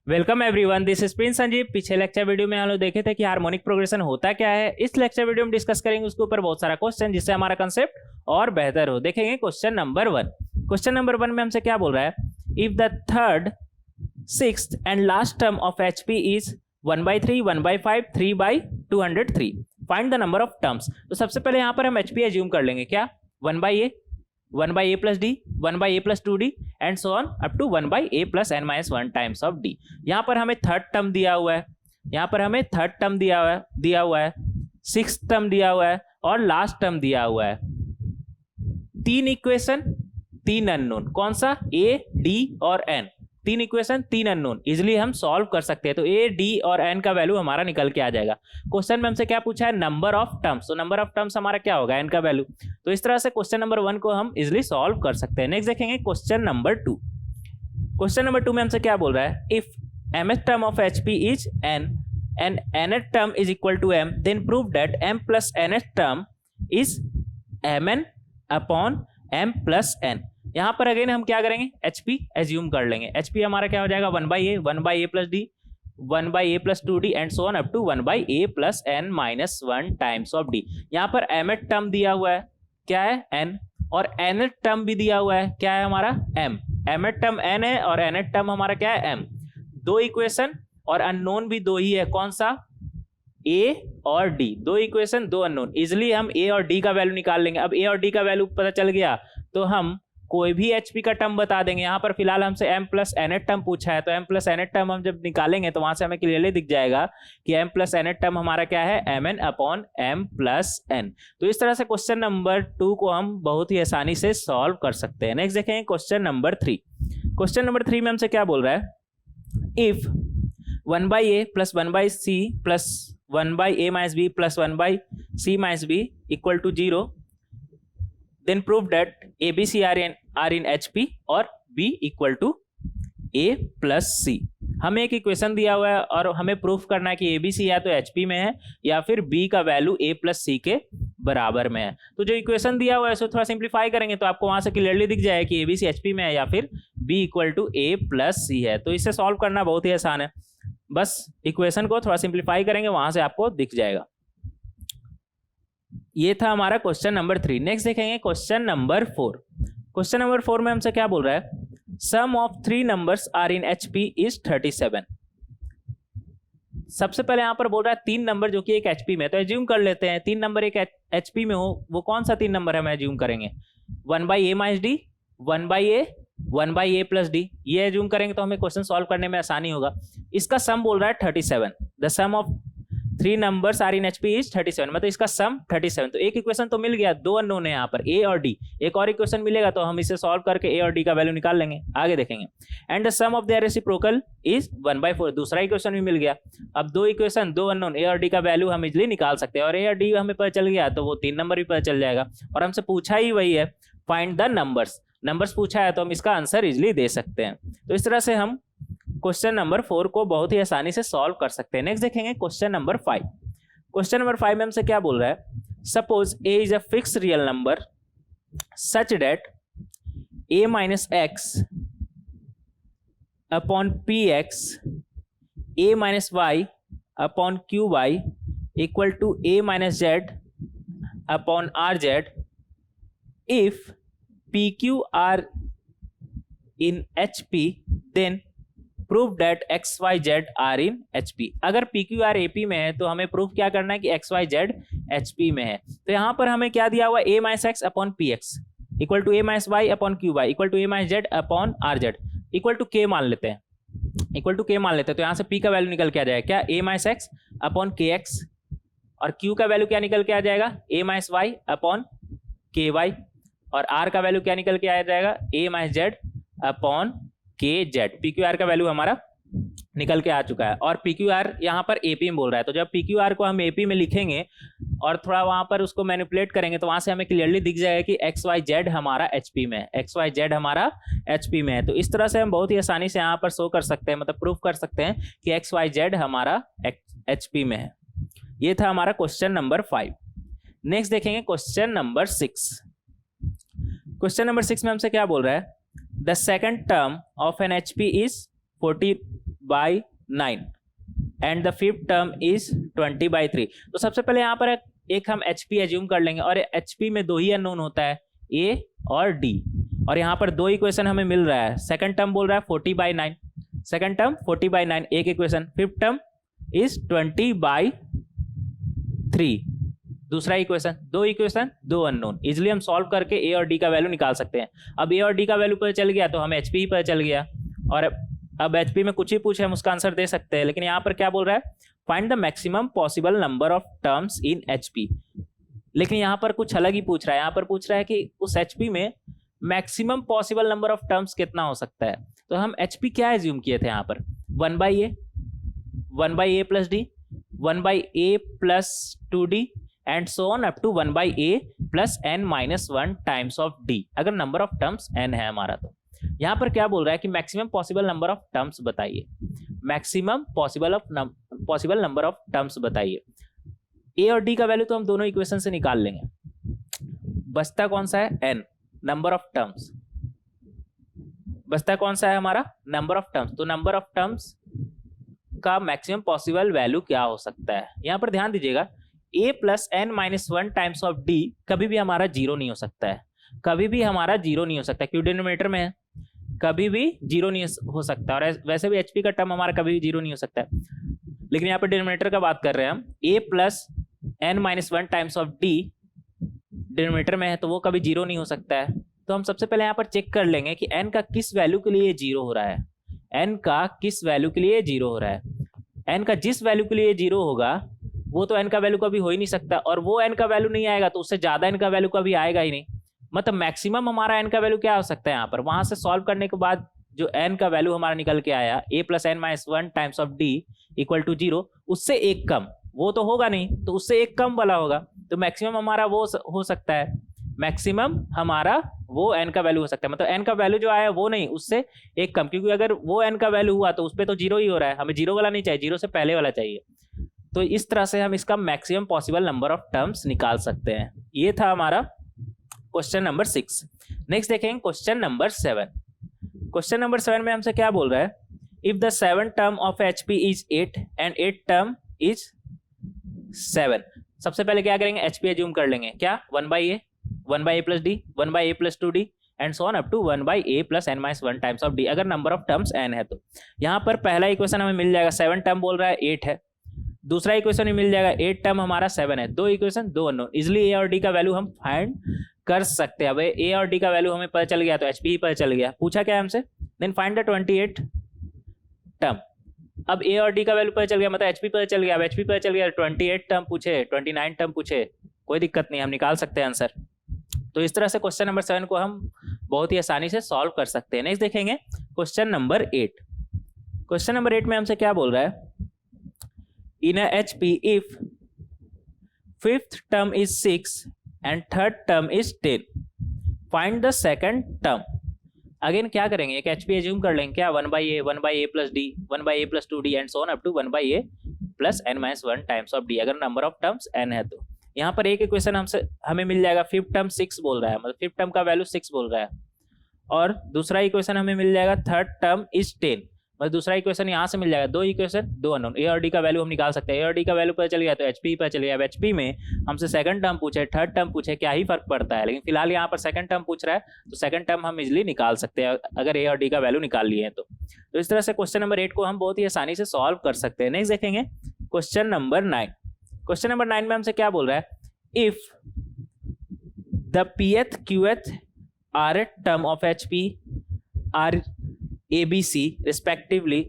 Welcome everyone, this is Prince Sanjeev. पिछले lecture video में हम लोग देखे थे कि हार्मोनिक प्रोग्रेशन होता क्या है। इस लेक्चर वीडियो में डिस्कस करेंगे उसके ऊपर बहुत सारा क्वेश्चन, जिससे हमारा कंसेप्ट और बेहतर हो। देखेंगे क्वेश्चन नंबर 1। क्वेश्चन नंबर 1 में हमसे क्या बोल रहा है, if the third, sixth and last term of HP is 1/3, 1/5, 3/203, find the number of terms. तो सबसे पहले यहाँ पर हम एचपी एज्यूम कर लेंगे, क्या 1/a, 1/a plus d, 1/a plus 2d and so on up to 1/a plus n minus 1 times of d। यहाँ पर हमें थर्ड टर्म दिया हुआ है, यहाँ पर हमें थर्ड टर्म दिया हुआ है, सिक्स टर्म दिया हुआ है और लास्ट टर्म दिया हुआ है। तीन इक्वेशन, तीन अननोन, कौन सा, a, d और n। तीन इक्वेशन, तीन अननोन, इजिली हम सॉल्व कर सकते हैं। तो a, d और n का वैल्यू हमारा निकल के आ जाएगा। क्वेश्चन में हमसे क्या पूछा है, नंबर ऑफ टर्म्स। तो नंबर ऑफ टर्म्स हमारा क्या होगा, n का वैल्यू। तो इस तरह से क्वेश्चन नंबर 1 को हम इजिली सॉल्व कर सकते हैं। नेक्स्ट देखेंगे क्वेश्चन नंबर 2। क्वेश्चन नंबर 2 में हमसे क्या बोल रहा है, if mth term of hp is n and nth term is equal to m, then prove that m plus nth term is mn upon m plus n। यहाँ पर again हम क्या करेंगे, HP एज्यूम कर लेंगे। HP हमारा क्या हो जाएगा, 1/a, 1/a plus d, 1/a plus 2d and so on up to 1/a plus n minus 1 times of d। यहाँ पर mth टर्म दिया हुआ है, क्या है, n, और nth टर्म भी दिया हुआ है, क्या है हमारा, m। mth टर्म n है और nth टर्म हमारा क्या है, m। दो इक्वेशन और अननोन भी दो ही है, कौन सा, a और d। दो इक्वेशन, दो अननोन, इजिली हम a और d का वैल्यू निकाल लेंगे। अब a और d का वैल्यू पता चल गया तो हम कोई भी hp का टर्म बता देंगे। यहाँ पर फिलहाल हमसे m प्लस nth टर्म पूछा है, तो m प्लस nth टर्म हम जब निकालेंगे तो वहां से हमें क्लियरली दिख जाएगा कि m प्लस nth टर्म हमारा क्या है, mn upon m plus n। तो इस तरह से क्वेश्चन नंबर 2 को हम बहुत ही आसानी से सॉल्व कर सकते हैं। नेक्स्ट देखेंगे क्वेश्चन नंबर 3। क्वेश्चन नंबर 3 में हमसे क्या बोल रहा है, if 1/a plus 1/c plus 1/a minus b plus 1/c minus b equal to 0, then prove that ABC are in HP और B equal to A plus C। हमें एक equation दिया हुआ है और हमें प्रूफ करना है कि ABC या तो HP में है या फिर B का वैल्यू A plus C के बराबर में है। तो जो इक्वेशन दिया हुआ है उसको थोड़ा सिंप्लीफाई करेंगे तो आपको वहां से क्लियरली दिख जाएगा कि ABC HP में है या फिर B equal to A plus C है। तो इसे सॉल्व करना बहुत ही आसान है, बस इक्वेशन को थोड़ा सिंप्लीफाई करेंगे, वहां से आपको दिख जाएगा। ये था हमारा क्वेश्चन नंबर 3। नेक्स्ट देखेंगे क्वेश्चन नंबर 4। क्वेश्चन नंबर 4 में हमसे क्या बोल रहा है, sum of 3 numbers are in HP is 37। सबसे पहले यहां पर बोल रहा है 3 नंबर जो कि एक HP में, तो एज्यूम कर लेते हैं 3 नंबर एक HP में हो, वो कौन सा 3 नंबर हम एज्यूम करेंगे, 1/a minus d, 1/a, 1/a plus d। ये एज्यूम करेंगे तो हमें क्वेश्चन सॉल्व करने में आसानी होगा। इसका सम बोल रहा है 37, the sum of 3 numbers are in HP is 37, मतलब इसका सम 37। तो एक इक्वेशन तो मिल गया, दो अननोन है यहाँ पर A और D। एक और इक्वेशन मिलेगा तो हम इसे सॉल्व करके A और D का वैल्यू निकाल लेंगे। आगे देखेंगे, and the sum of their reciprocal is 1/4। दूसरा इक्वेशन भी मिल गया। अब दो इक्वेशन, दो अननोन, A और D का वैल्यू हम इजिली निकाल सकते हैं, और A और D हमें पता चल गया तो वो 3 नंबर भी पता चल जाएगा। और हमसे पूछा ही वही है, फाइंड द नंबर्स पूछा है तो हम इसका आंसर इजिली दे सकते हैं। तो इस तरह से हम क्वेश्चन नंबर 4 को बहुत ही आसानी से सॉल्व कर सकते हैं। नेक्स्ट देखेंगे क्वेश्चन नंबर 5। क्वेश्चन नंबर 5 में हमसे क्या बोल रहा है, suppose a is a fix real number such that a minus x upon px, a minus y upon qy equal to a minus z upon rz, if pq are in HP then prove that XYZ are in HP। अगर PQR AP में है तो हमें proof क्या करना है कि XYZ HP में है। तो यहाँ पर हमें क्या दिया हुआ है, a minus x upon PX equal to a minus y upon QY equal to a minus z upon RZ equal to K मान लेते हैं, इक्वल टू K मान लेते हैं। तो यहाँ से P का वैल्यू निकल के आ जाएगा क्या, a minus x upon KX, और Q का वैल्यू क्या निकल के आ जाएगा, a minus y upon KY, और R का वैल्यू क्या निकल के आ जाएगा, a minus z upon KZ। PQR का वैल्यू हमारा निकल के आ चुका है, और PQR यहाँ पर AP में बोल रहा है। तो जब PQR को हम AP में लिखेंगे और थोड़ा वहां पर उसको मैनिपुलेट करेंगे तो वहां से हमें क्लियरली दिख जाएगा कि XYZ हमारा HP में है, XYZ हमारा HP में है। तो इस तरह से हम बहुत ही आसानी से यहाँ पर शो कर सकते हैं, मतलब प्रूफ कर सकते हैं कि XYZ हमारा HP में है। ये था हमारा क्वेश्चन नंबर 5। नेक्स्ट देखेंगे क्वेश्चन नंबर 6। क्वेश्चन नंबर 6 में हमसे क्या बोल रहा है, the second term of an HP is 40 50/9 and the fifth term is 20/3। तो सबसे पहले यहाँ पर एक हम HP एज्यूम कर लेंगे और HP में दो ही अननोन होता है, A और D, और यहाँ पर दो इक्वेशन हमें मिल रहा है। सेकंड टर्म बोल रहा है 40/9, सेकंड टर्म 40/9 एक इक्वेशन, फिफ्थ टर्म इज 20/3 दूसरा इक्वेशन, दो इक्वेशन दो अननोन। इजिली हम सॉल्व करके A और D का वैल्यू निकाल सकते हैं। अब A और D का वैल्यू पता चल गया तो हमें HP ही पता चल गया, और अब HP में कुछ ही पूछे हम उसका आंसर दे सकते हैं। लेकिन यहाँ पर क्या बोल रहा है, find the maximum possible number of terms in HP। लेकिन यहाँ पर कुछ अलग ही पूछ रहा है, यहाँ पर पूछ रहा है कि उस HP में maximum possible number of terms कितना हो सकता है। तो हम HP क्या एज्यूम किए थे यहाँ पर, 1/a, 1/a plus d, 1/a plus 2d and so on up to 1/a plus n-1 times of d, अगर नंबर ऑफ टर्म्स n है हमारा। तो यहाँ पर क्या बोल रहा है कि maximum possible number of terms बताइए, maximum possible number of terms बताइए। A और D का वैल्यू तो हम दोनों इक्वेशन से निकाल लेंगे, बचता कौन सा है, n, नंबर ऑफ टर्म्स, बचता कौन सा है हमारा, नंबर ऑफ टर्म्स। तो नंबर ऑफ टर्म्स का मैक्सिमम पॉसिबल वैल्यू क्या हो सकता है। यहाँ पर ध्यान दीजिएगा, a plus n-1 times of d कभी भी हमारा जीरो नहीं हो सकता है, कभी भी हमारा जीरो नहीं हो सकता, क्यों डिनोमिनेटर में है, कभी भी जीरो नहीं हो सकता। और वैसे भी HP का टर्म हमारा कभी भी जीरो नहीं हो सकता है, लेकिन यहाँ पर डिनोमिनेटर का बात कर रहे हैं हम। a plus n-1 times of d denominator में है तो वो कभी जीरो नहीं हो सकता है। तो हम सबसे पहले यहाँ पर चेक कर लेंगे कि n का किस वैल्यू के लिए जीरो हो रहा है, n का किस वैल्यू के लिए जीरो हो रहा है। n का जिस वैल्यू के लिए जीरो होगा वो तो n का वैल्यू कभी हो ही नहीं सकता, और वो n का वैल्यू नहीं आएगा तो उससे ज्यादा n का वैल्यू कभी आएगा ही नहीं। मतलब मैक्सिमम हमारा n का वैल्यू क्या हो सकता है, यहाँ पर वहां से सॉल्व करने के बाद जो n का वैल्यू हमारा निकल के आया, a plus n-1 times of d equal to 0, उससे एक कम, वो तो होगा नहीं, तो उससे एक कम वाला होगा। तो मैक्सिमम हमारा वो हो सकता है, मैक्सिमम हमारा वो n का वैल्यू हो सकता है, मतलब n का वैल्यू जो आया वो नहीं, उससे एक कम, क्योंकि अगर वो n का वैल्यू हुआ तो उस पर तो जीरो ही हो रहा है, हमें जीरो वाला नहीं चाहिए, जीरो से पहले वाला चाहिए। तो इस तरह से हम इसका maximum possible number of terms निकाल सकते हैं। ये था हमारा क्वेश्चन नंबर 6। नेक्स्ट देखेंगे क्वेश्चन नंबर 7। क्वेश्चन नंबर 7 में हमसे क्या बोल रहा है, if the 7 term of HP is 8 and 8 term is 7। सबसे पहले क्या करेंगे, HP एज्यूम कर लेंगे, क्या, 1/a, 1/a plus d, 1/a plus 2d and so on up to 1/a plus n-1 times of d, अगर नंबर ऑफ टर्म्स n है। तो यहाँ पर पहला इक्वेशन हमें मिल जाएगा, 7 टर्म बोल रहा है 8 है, दूसरा इक्वेशन भी मिल जाएगा, 8 टर्म हमारा 7 है, दो इक्वेशन दो अननोन। इजिली A और D का वैल्यू हम फाइंड कर सकते हैं। अब A और D का वैल्यू हमें पता चल गया तो HP ही पता चल गया। पूछा क्या है हमसे, देन फाइंड द 28 टर्म। अब A और D का वैल्यू पता चल गया, मतलब HP पता चल गया। अब HP पता चल गया, 28 टर्म पूछे, 29 टर्म पूछे, कोई दिक्कत नहीं, हम निकाल सकते हैं आंसर। तो इस तरह से क्वेश्चन नंबर 7 को हम बहुत ही आसानी से सॉल्व कर सकते हैं। नेक्स्ट देखेंगे क्वेश्चन नंबर 8। क्वेश्चन नंबर 8 में हमसे क्या बोल रहा है, in a HP if fifth term is 6 and third term is 10 find the second term। Again क्या करेंगे, एक HP एज्यूम कर लेंगे, क्या, 1/a, 1/a plus d, 1/a plus 2d and so on up to 1/a plus n-1 times of d, अगर number of terms n है। तो यहाँ पर एक इक्वेशन हमें मिल जाएगा, फिफ्थ टर्म 6 बोल रहा है, मतलब फिफ्थ टर्म का वैल्यू 6 बोल रहा है, और दूसरा इक्वेशन हमें मिल जाएगा, थर्ड टर्म इज 10, मतलब दूसरा इक्वेशन यहाँ से मिल जाएगा, दो इक्वेशन दो अननोन। A और D का वैल्यू हम निकाल सकते हैं, A और D का वैल्यू पता चल गया तो HP पता चल गया। अब HP में हमसे सेकंड टर्म पूछे, थर्ड टर्म पूछे, क्या ही फर्क पड़ता है, लेकिन फिलहाल यहाँ पर सेकंड टर्म पूछ रहा है तो सेकंड टर्म हम इजिली निकाल सकते हैं अगर A और D का वैल्यू निकाल लिए हैं तो इस तरह से क्वेश्चन नंबर 8 को हम बहुत ही आसानी से सॉल्व कर सकते हैं। नेक्स्ट देखेंगे क्वेश्चन नंबर 9। क्वेश्चन नंबर 9 में हमसे क्या बोल रहा है, if the pth qth rth term of HP are ABC respectively,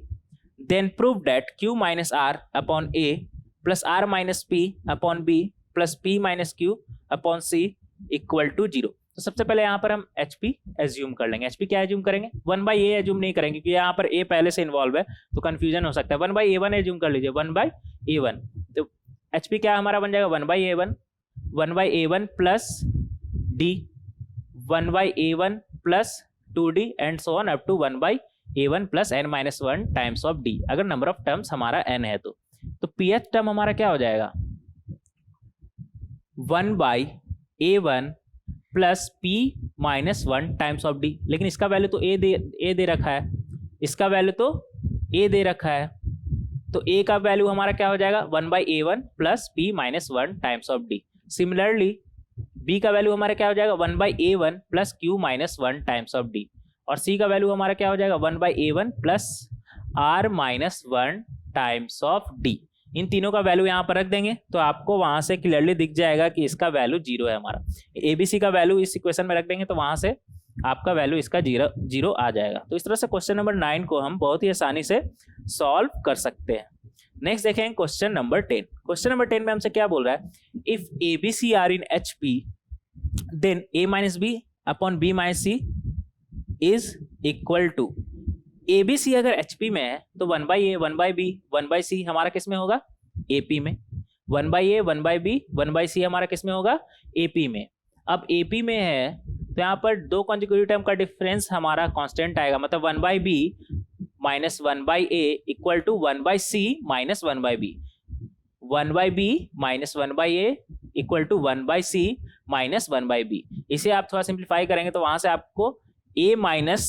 then prove that Q minus R upon A plus R minus P upon B plus P minus Q upon C equal to 0। तो सबसे पहले यहाँ पर हम HP assume कर लेंगे। HP क्या assume करेंगे, 1/a एज्यूम नहीं करेंगे क्योंकि यहाँ पर A पहले से इन्वॉल्व है तो कंफ्यूजन हो सकता है। 1/a1 एज्यूम कर लीजिए, 1/a1। तो HP क्या हमारा बन जाएगा, 1/a1 plus D, 1/a1 plus 2D and so on up to 1/a1 plus n-1 times of D, अगर नंबर ऑफ टर्म्स हमारा n है। तो pth टर्म हमारा क्या हो जाएगा, 1/a1 plus p-1 times of D, लेकिन इसका वैल्यू तो a दे रखा है, इसका वैल्यू तो ए दे रखा है, तो ए का वैल्यू हमारा क्या हो जाएगा 1/a1 plus p minus 1 times of D. Similarly B का वैल्यू हमारा क्या हो जाएगा 1/a1 plus q minus 1 times of D, और सी का वैल्यू हमारा क्या हो जाएगा 1/a1 plus r minus 1 times of D. इन तीनों का वैल्यू यहाँ पर रख देंगे तो आपको वहां से क्लियरली दिख जाएगा कि इसका वैल्यू 0 है। हमारा एबीसी का वैल्यू इस इक्वेशन में रख देंगे तो वहां से आपका वैल्यू इसका 0 आ जाएगा। तो इस तरह से क्वेश्चन नंबर 9 को हम बहुत ही आसानी से सॉल्व कर सकते हैं। नेक्स्ट देखेंगे क्वेश्चन नंबर 10। क्वेश्चन नंबर 10 में हमसे क्या बोल रहा है, if A B C are in H P then a minus B upon B minus C is equal to, A B C अगर एच पी में है तो 1/a 1/b 1/c हमारा किस में होगा AP में, 1/a 1/b 1/c हमारा किस में होगा AP में। अब AP में है तो यहाँ पर दो कॉन्जिक्यूटिव टर्म का डिफरेंस हमारा कांस्टेंट आएगा, मतलब 1/b minus 1/a equal to 1/c minus 1/b, 1/b minus 1/a equal to 1/c minus 1/b। इसे आप थोड़ा सिंप्लीफाई करेंगे तो वहां से आपको a minus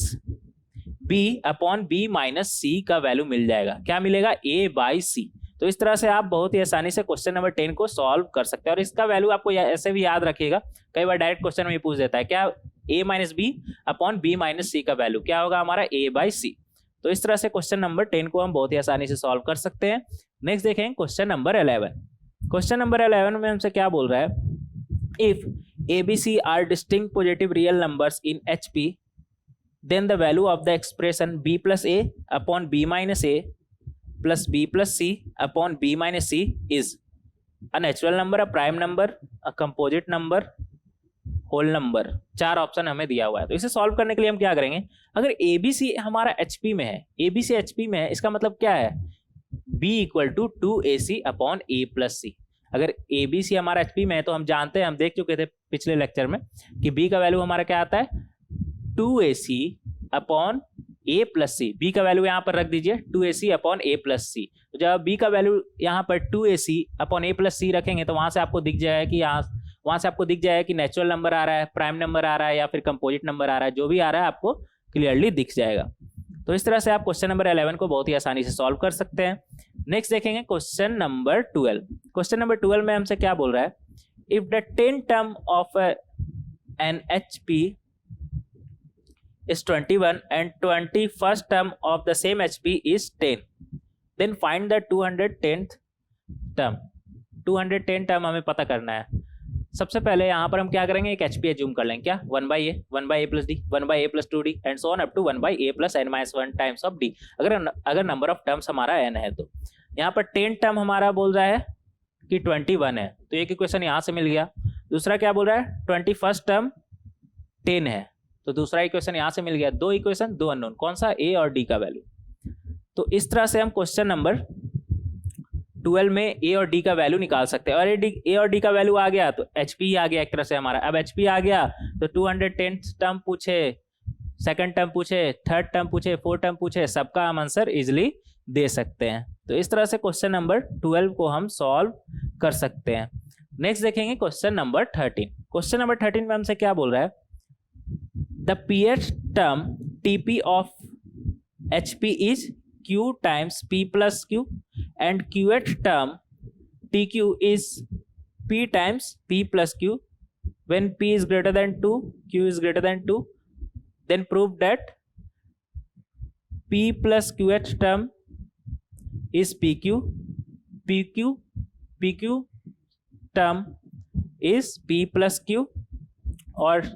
b upon b minus c का वैल्यू मिल जाएगा। क्या मिलेगा a/c। तो इस तरह से आप बहुत ही आसानी से क्वेश्चन नंबर 10 को सॉल्व कर सकते हैं, और इसका वैल्यू आपको ऐसे भी याद रखिएगा, कई बार डायरेक्ट क्वेश्चन में पूछ देता है क्या a minus B upon b minus c का वैल्यू क्या होगा हमारा a/c। तो इस तरह से क्वेश्चन नंबर 10 को हम बहुत ही आसानी से सॉल्व कर सकते हैं। नेक्स्ट देखें क्वेश्चन नंबर 11। क्वेश्चन नंबर 11 में हमसे क्या बोल रहा है, if ABC are distinct positive real numbers in HP then the value of the expression b plus a upon b minus a plus b plus c upon b minus c is a natural number, a prime number, a composite number, whole number। 4 option हमें दिया हुआ है। तो इसे solve करने के लिए हम क्या करेंगे, अगर ABC हमारा HP में है, ABC HP में है, इसका मतलब क्या है b equal to 2ac upon a plus c। अगर ABC हमारा HP में है तो हम जानते हैं, हम देख चुके थे पिछले लेक्चर में कि b का वैल्यू हमारा क्या आता है 2ac upon a plus C. B का वैल्यू यहाँ पर रख दीजिए 2ac अपॉन a प्लस सी। तो जब b का वैल्यू यहाँ पर 2ac अपॉन a प्लस सी रखेंगे तो वहां से आपको दिख जाएगा कि वहां से आपको दिख जाएगा कि नेचुरल नंबर आ रहा है, प्राइम नंबर आ रहा है या फिर कंपोजिट नंबर आ रहा है, जो भी आ रहा है आपको क्लियरली दिख जाएगा। तो इस तरह से आप क्वेश्चन नंबर 11 को बहुत ही आसानी से सॉल्व कर सकते हैं। नेक्स्ट देखेंगे क्वेश्चन नंबर 12। क्वेश्चन नंबर 12 में हमसे क्या बोल रहा है, if the 10 term of an HP is 21 and 21st term of the same HP is 10, then find the 210th term। 210 term हमें पता करना है। सबसे पहले यहाँ पर हम क्या करेंगे, एक HP एज्यूम कर लेंगे, क्या 1/a 1/a plus d 1/a plus 2d and so on up to 1/a plus n minus 1 times of d। अगर नंबर ऑफ टर्म्स हमारा n है तो यहाँ पर 10 टर्म हमारा बोल रहा है कि 21 है, तो एक इक्वेशन यहाँ से मिल गया। दूसरा क्या बोल रहा है 21st टर्म 10 है, तो दूसरा इक्वेशन यहां से मिल गया। दो इक्वेशन दो अननोन, कौन सा a और d का वैल्यू। तो इस तरह से हम क्वेश्चन नंबर 12 में a और d का वैल्यू निकाल सकते हैं, और a और d का वैल्यू आ गया तो HP आ गया एक तरह से हमारा। अब HP आ गया तो 210 टर्म पूछे, सेकंड टर्म पूछे, थर्ड टर्म पूछे, फोर्थ टर्म पूछे, सबका हम आंसर इजिली दे सकते हैं। तो इस तरह से क्वेश्चन नंबर 12 को हम सॉल्व कर सकते हैं। नेक्स्ट देखेंगे क्वेश्चन नंबर 13। क्वेश्चन नंबर 13 में हमसे क्या बोल रहा है, the pth term TP of HP is Q times P plus Q and qth term TQ is P times P plus Q when P is greater than 2, Q is greater than 2, then prove that P plus qth term is PQ, PQ term is P plus Q और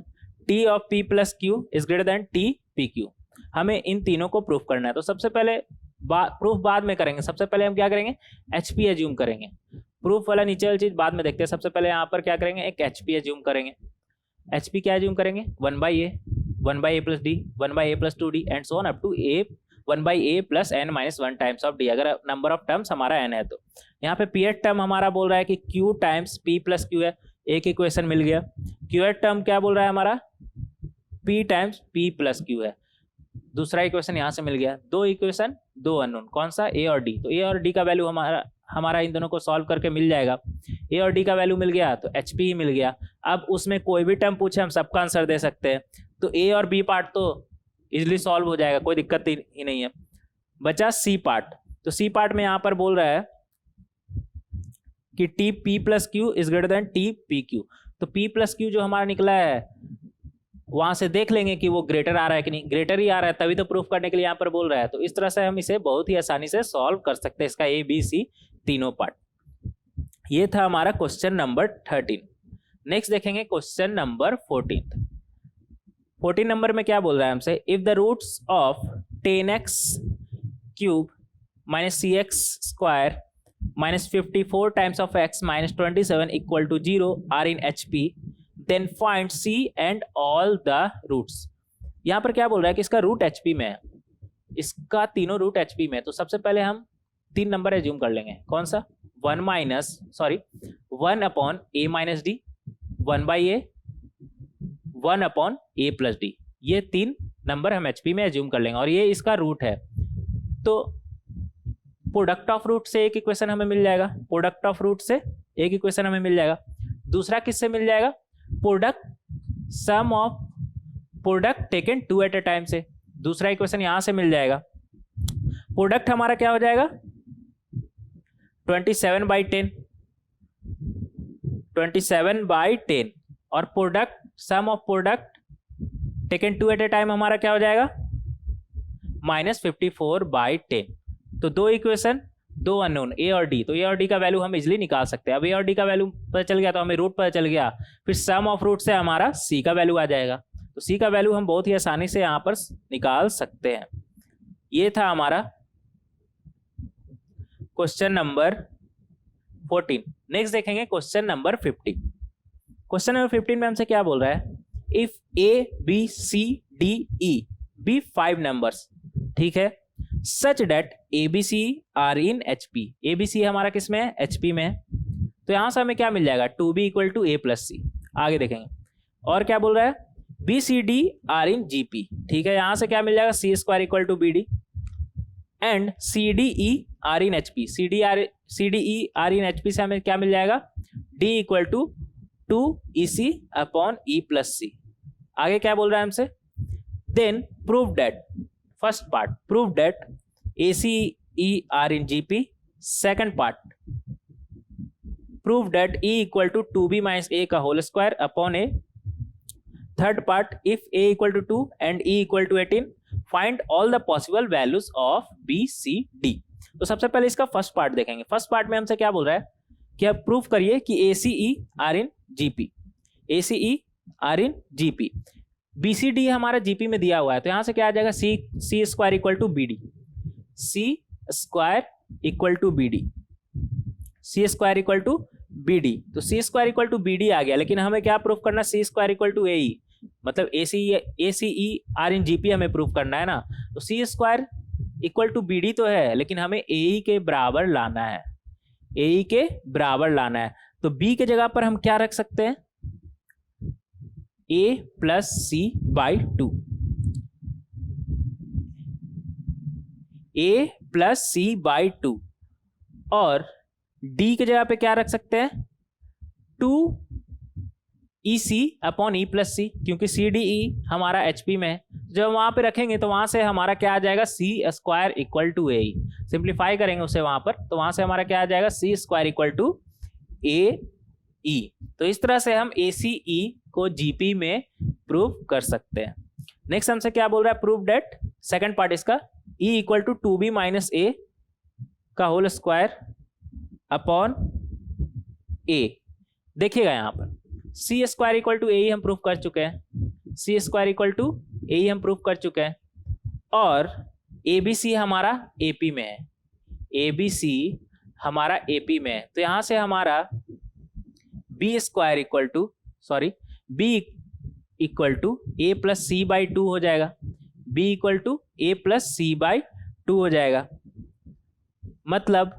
T of P plus Q is greater than T PQ। हमें इन तीनों को proof करना है। तो सबसे पहले proof बाद में करेंगे, सबसे पहले हम क्या करेंगे HP एज्यूम करेंगे। प्रूफ वाला नीचे वाली चीज बाद में देखते हैं। सबसे पहले यहाँ पर क्या करेंगे, एक HP एज्यूम करेंगे। HP क्या एज्यूम करेंगे 1/a plus d 1/a plus 2d and so on up to a 1/a plus n minus 1 times of d, अगर नंबर ऑफ टर्म्स हमारा n है तो। यहाँ पे pth टर्म हमारा बोल रहा है कि Q times P plus Q है, एक इक्वेशन मिल गया। qth टर्म क्या बोल रहा है हमारा P times P plus Q है, दूसरा इक्वेशन यहाँ से मिल गया। दो इक्वेशन दो अननोन, कौन सा a और d। तो a और d का वैल्यू हमारा इन दोनों को सॉल्व करके मिल जाएगा। a और d का वैल्यू मिल गया तो HP ही मिल गया। अब उसमें कोई भी टर्म पूछे हम सबका आंसर दे सकते हैं, तो a और b पार्ट तो इजिली सॉल्व हो जाएगा, कोई दिक्कत ही नहीं है। बचा सी पार्ट। तो सी पार्ट में यहां पर बोल रहा है कि T P plus Q is greater than T P Q. तो पी प्लस क्यू जो हमारा निकला है वहां से देख लेंगे कि वो ग्रेटर आ रहा है कि नहीं, ग्रेटर ही आ रहा है तभी तो प्रूफ करने के लिए यहां पर बोल रहा है। तो इस तरह से हम इसे बहुत ही आसानी से सॉल्व कर सकते हैं, इसका ए बी सी तीनों पार्ट। ये था हमारा क्वेश्चन नंबर 13। नेक्स्ट देखेंगे क्वेश्चन नंबर 14। 14 नंबर में क्या बोल रहा है हमसे, if the roots of 10x cube minus C X square minus 54 times of x minus 27 equal to 0 are in H P then find C and all the roots. यहां पर क्या बोल रहा है कि इसका रूट एचपी में है, इसका तीनों रूट एचपी में है। तो सबसे पहले हम 3 नंबर एज्यूम कर लेंगे, कौन सा, 1 upon A minus D, 1 by A, 1 upon A plus D. ये 3 नंबर हम एचपी में एज्यूम कर लेंगे और ये इसका रूट है। तो प्रोडक्ट ऑफ रूट से एक इक्वेशन हमें मिल जाएगा, प्रोडक्ट ऑफ रूट से एक इक्वेशन हमें मिल जाएगा। दूसरा किससे मिल जाएगा, product sum of product taken 2 at a time से, दूसरा इक्वेशन यहां से मिल जाएगा। प्रोडक्ट हमारा क्या हो जाएगा 27/10, 27/10 और product sum of product taken 2 at a time हमारा क्या हो जाएगा -54/10। तो 2 इक्वेशन 2 अननोन ए और डी, तो ए और डी का वैल्यू हम इजिली निकाल सकते हैं। अब ए और डी का वैल्यू पता चल गया तो हमें रूट पता चल गया, फिर सम ऑफ रूट से हमारा सी का वैल्यू आ जाएगा। तो सी का वैल्यू हम बहुत ही आसानी से यहां पर निकाल सकते हैं। ये था हमारा क्वेश्चन नंबर 14। नेक्स्ट देखेंगे क्वेश्चन नंबर 15। क्वेश्चन नंबर 15 में हमसे क्या बोल रहा है, if A B C D E be 5 numbers, ठीक है, such that ABC are in HP। ABC हमारा किस में है, HP में है। तो यहां से हमें क्या मिल जाएगा 2B equal to A plus C। आगे देखेंगे और क्या बोल रहा है, BCD आर इन GP, ठीक है, यहां से क्या मिल जाएगा C square equal to BD and CDE are in HP। CDE are in HP से हमें क्या मिल जाएगा D equal to 2EC upon E plus C। आगे क्या बोल रहा है हमसे, then prove that, first part prove that ACE are in GP, second part prove that E equal to 2B minus A का whole square upon A, third part if A equal to 2 and E equal to 18 find all the possible values of B C D। तो सबसे पहले इसका first part देखेंगे। First part में हमसे क्या बोल रहा है कि आप प्रूफ करिए कि ACE are in GP, ACE are in GP, BCD हमारा GP में दिया हुआ है। तो यहां से क्या आ जाएगा C square equal to BD, C square equal to BD, C square equal to BD। तो C square equal to BD आ गया, लेकिन हमें क्या प्रूफ करना, C square equal to AE, मतलब ACE आर इन GP हमें प्रूफ करना है ना। तो C square equal to BD तो है, लेकिन हमें AE के बराबर लाना है, AE के बराबर लाना है। तो B के जगह पर हम क्या रख सकते हैं, A plus C by 2, A plus C by 2, और D के जगह पे क्या रख सकते हैं 2EC upon E plus C, क्योंकि CDE हमारा HP में है। जब वहां पे रखेंगे तो वहां से हमारा क्या आ जाएगा C square equal to AE, simplify करेंगे उसे वहां पर, तो वहां से हमारा क्या आ जाएगा C square equal to AE। तो इस तरह से हम ACE को GP में प्रूव कर सकते हैं। नेक्स्ट हमसे क्या बोल रहा है, प्रूव डेट, सेकंड पार्ट इसका E equal to 2B minus A का होल स्क्वायर अपॉन A। देखिएगा यहां पर C square equal to AE हम प्रूव कर चुके हैं, C square equal to AE हम प्रूव कर चुके हैं, और ABC हमारा AP में है, ABC हमारा AP में है। तो यहां से हमारा B square equal to B equal to A plus C by 2 हो जाएगा, B equal to A plus C by 2 हो जाएगा, मतलब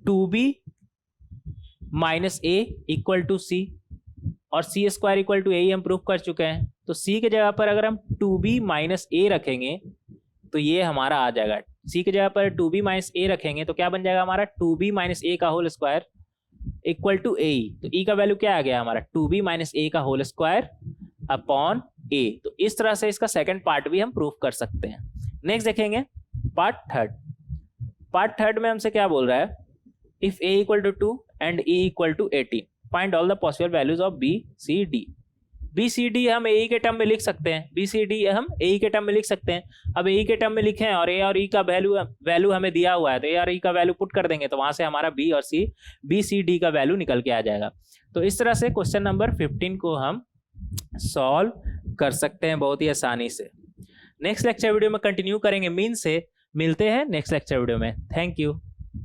2B minus A equal to C, और C square equal to AE हम प्रूफ कर चुके हैं। तो C के जगह पर अगर हम 2B माइनस A रखेंगे तो ये हमारा आ जाएगा, C के जगह पर 2B माइनस A रखेंगे तो क्या बन जाएगा हमारा 2B माइनस A का whole square equal to AE। तो E का वैल्यू क्या आ गया हमारा 2B माइनस A का होल स्क्वायर अपॉन A। तो इस तरह से इसका सेकंड पार्ट भी हम प्रूफ कर सकते हैं। नेक्स्ट देखेंगे पार्ट थर्ड। पार्ट थर्ड में हमसे क्या बोल रहा है, if a equal to 2 and e equal to 18 find all the possible values of b c d। B C D हम ए के टर्म में लिख सकते हैं, बी सी डी हम ए के टर्म में लिख सकते हैं। अब ए के टर्म में लिखे हैं और ए और ई का वैल्यू हमें दिया हुआ है, तो ए और ई का वैल्यू पुट कर देंगे तो वहां से हमारा बी और सी बी सी डी का वैल्यू निकल के आ जाएगा। तो इस तरह से क्वेश्चन नंबर 15 को हम सॉल्व कर सकते हैं बहुत ही आसानी से। नेक्स्ट लेक्चर वीडियो में कंटिन्यू करेंगे मीन से। मिलते हैं नेक्स्ट लेक्चर वीडियो में। Thank you.